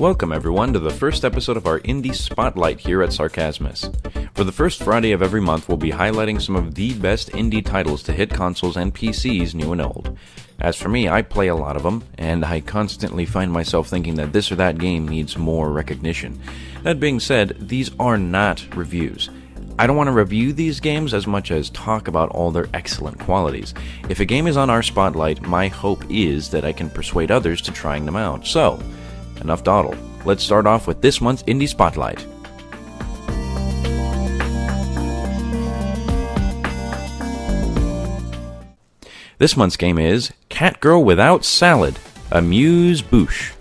Welcome everyone to the first episode of our Indie Spotlight here at Sarcasmus. For the first Friday of every month, we'll be highlighting some of the best indie titles to hit consoles and PCs new and old. As for me, I play a lot of them, and I constantly find myself thinking that this or that game needs more recognition. That being said, these are not reviews. I don't want to review these games as much as talk about all their excellent qualities. If a game is on our spotlight, my hope is that I can persuade others to trying them out. So, enough dawdle. Let's start off with this month's Indie Spotlight. This month's game is Catgirl Without Salad, Amuse Bouche.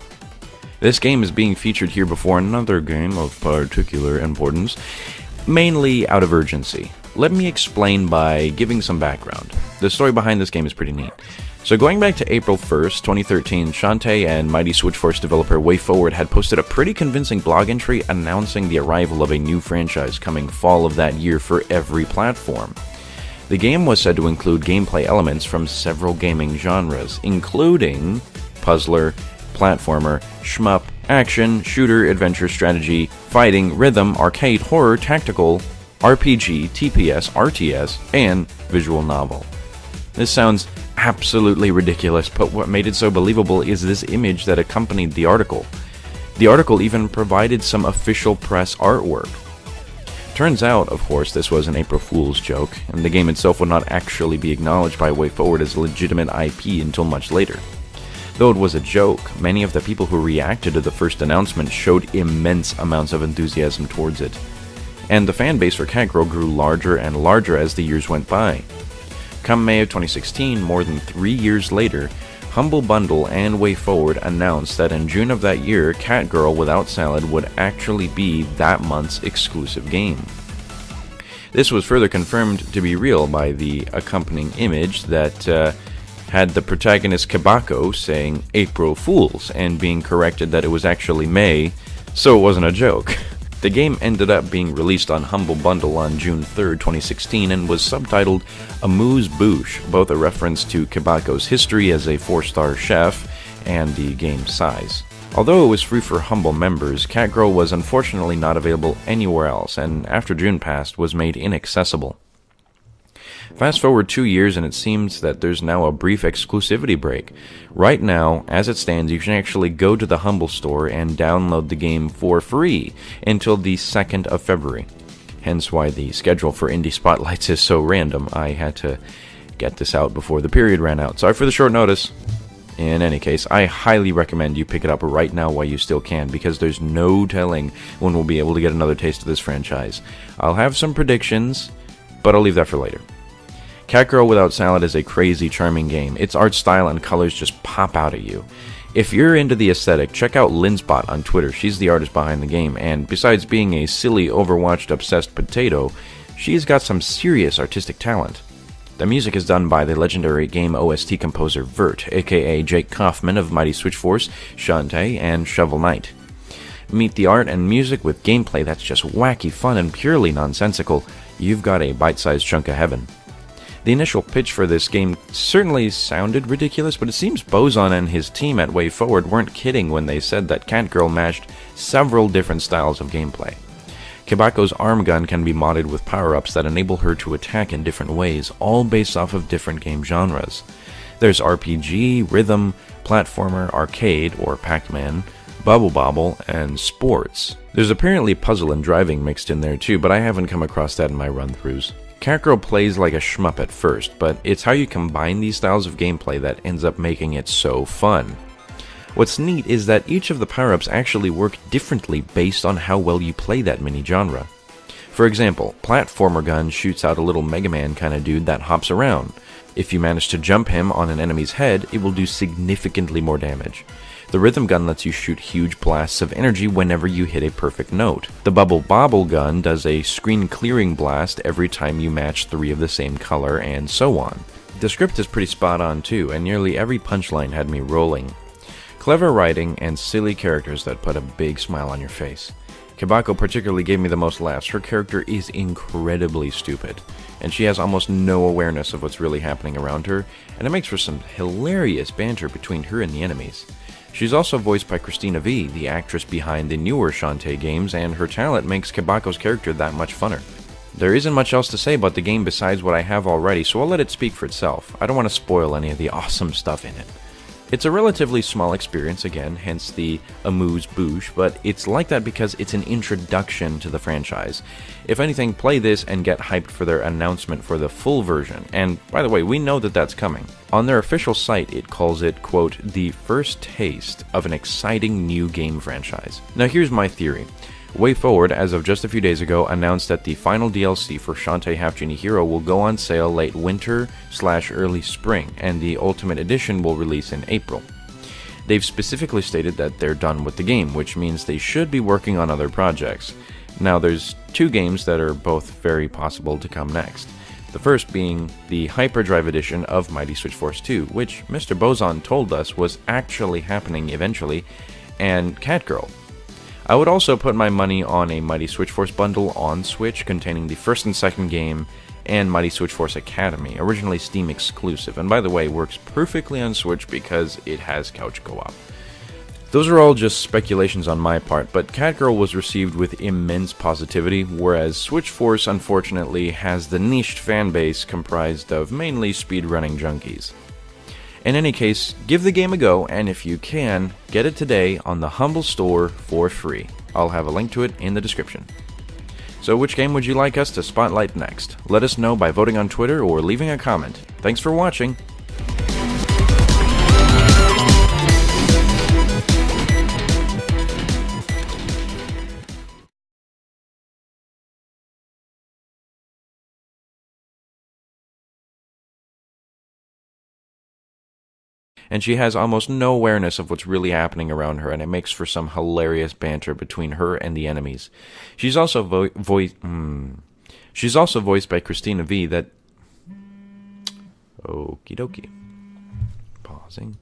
This game is being featured here before another game of particular importance, mainly out of urgency. Let me explain by giving some background. The story behind this game is pretty neat. So going back to April 1st, 2013, Shantae and Mighty Switch Force developer WayForward had posted a pretty convincing blog entry announcing the arrival of a new franchise coming fall of that year for every platform. The game was said to include gameplay elements from several gaming genres, including puzzler, platformer, shmup, action, shooter, adventure, strategy, fighting, rhythm, arcade, horror, tactical, RPG, TPS, RTS, and visual novel. This sounds absolutely ridiculous, but what made it so believable is this image that accompanied the article. The article even provided some official press artwork. Turns out, of course, this was an April Fool's joke, and the game itself would not actually be acknowledged by WayForward as a legitimate IP until much later. Though it was a joke, many of the people who reacted to the first announcement showed immense amounts of enthusiasm towards it. And the fanbase for Catgirl grew larger and larger as the years went by. Come May of 2016, more than 3 years later, Humble Bundle and WayForward announced that in June of that year, Catgirl Without Salad would actually be that month's exclusive game. This was further confirmed to be real by the accompanying image that had the protagonist Kabako saying April Fools and being corrected that it was actually May, so it wasn't a joke. The game ended up being released on Humble Bundle on June 3rd, 2016 and was subtitled Amuse Bouche, both a reference to Kabako's history as a 4-star chef and the game's size. Although it was free for Humble members, Catgirl was unfortunately not available anywhere else and after June passed was made inaccessible. Fast forward 2 years and it seems that there's now a brief exclusivity break. Right now, as it stands, you can actually go to the Humble store and download the game for free until the 2nd of February. Hence why the schedule for Indie Spotlights is so random. I had to get this out before the period ran out. Sorry for the short notice. In any case, I highly recommend you pick it up right now while you still can, because there's no telling when we'll be able to get another taste of this franchise. I'll have some predictions, but I'll leave that for later. Catgirl Without Salad is a crazy, charming game. Its art style and colors just pop out at you. If you're into the aesthetic, check out Linspot on Twitter. She's the artist behind the game, and besides being a silly, overwatched, obsessed potato, she's got some serious artistic talent. The music is done by the legendary game OST composer Vert, aka Jake Kaufman of Mighty Switch Force, Shantae, and Shovel Knight. Meet the art and music with gameplay that's just wacky, fun, and purely nonsensical. You've got a bite-sized chunk of heaven. The initial pitch for this game certainly sounded ridiculous, but it seems Bozon and his team at WayForward weren't kidding when they said that Catgirl matched several different styles of gameplay. Kabako's arm gun can be modded with power-ups that enable her to attack in different ways, all based off of different game genres. There's RPG, rhythm, platformer, arcade, or Pac-Man, Bubble Bobble, and sports. There's apparently puzzle and driving mixed in there too, but I haven't come across that in my run-throughs. Catgirl plays like a shmup at first, but it's how you combine these styles of gameplay that ends up making it so fun. What's neat is that each of the power-ups actually work differently based on how well you play that mini-genre. For example, Platformer Gun shoots out a little Mega Man kind of dude that hops around. If you manage to jump him on an enemy's head, it will do significantly more damage. The Rhythm Gun lets you shoot huge blasts of energy whenever you hit a perfect note. The Bubble Bobble Gun does a screen clearing blast every time you match 3 of the same color, and so on. The script is pretty spot on too, and nearly every punchline had me rolling. Clever writing and silly characters that put a big smile on your face. Kabako particularly gave me the most laughs. Her character is incredibly stupid, and she has almost no awareness of what's really happening around her, and it makes for some hilarious banter between her and the enemies. She's also voiced by Christina V, the actress behind the newer Shantae games, and her talent makes Kibako's character that much funner. There isn't much else to say about the game besides what I have already, so I'll let it speak for itself. I don't want to spoil any of the awesome stuff in it. It's a relatively small experience, again, hence the Amuse Bouche, but it's like that because it's an introduction to the franchise. If anything, play this and get hyped for their announcement for the full version. And, by the way, we know that that's coming. On their official site, it calls it, quote, the first taste of an exciting new game franchise. Now here's my theory. WayForward, as of just a few days ago, announced that the final DLC for Shantae Half Genie Hero will go on sale late winter/early spring, and the Ultimate Edition will release in April. They've specifically stated that they're done with the game, which means they should be working on other projects. Now, there's two games that are both very possible to come next. The first being the Hyperdrive edition of Mighty Switch Force 2, which Mr. Bozon told us was actually happening eventually, and Catgirl. I would also put my money on a Mighty Switch Force bundle on Switch containing the first and second game and Mighty Switch Force Academy, originally Steam exclusive, and by the way, works perfectly on Switch because it has couch co-op. Those are all just speculations on my part, but Catgirl was received with immense positivity, whereas Switch Force unfortunately has the niched fanbase comprised of mainly speedrunning junkies. In any case, give the game a go, and if you can, get it today on the Humble Store for free. I'll have a link to it in the description. So which game would you like us to spotlight next? Let us know by voting on Twitter or leaving a comment. Thanks for watching! And she has almost no awareness of what's really happening around her, and it makes for some hilarious banter between her and the enemies. She's also voiced by Christina V. Okie dokie. Pausing.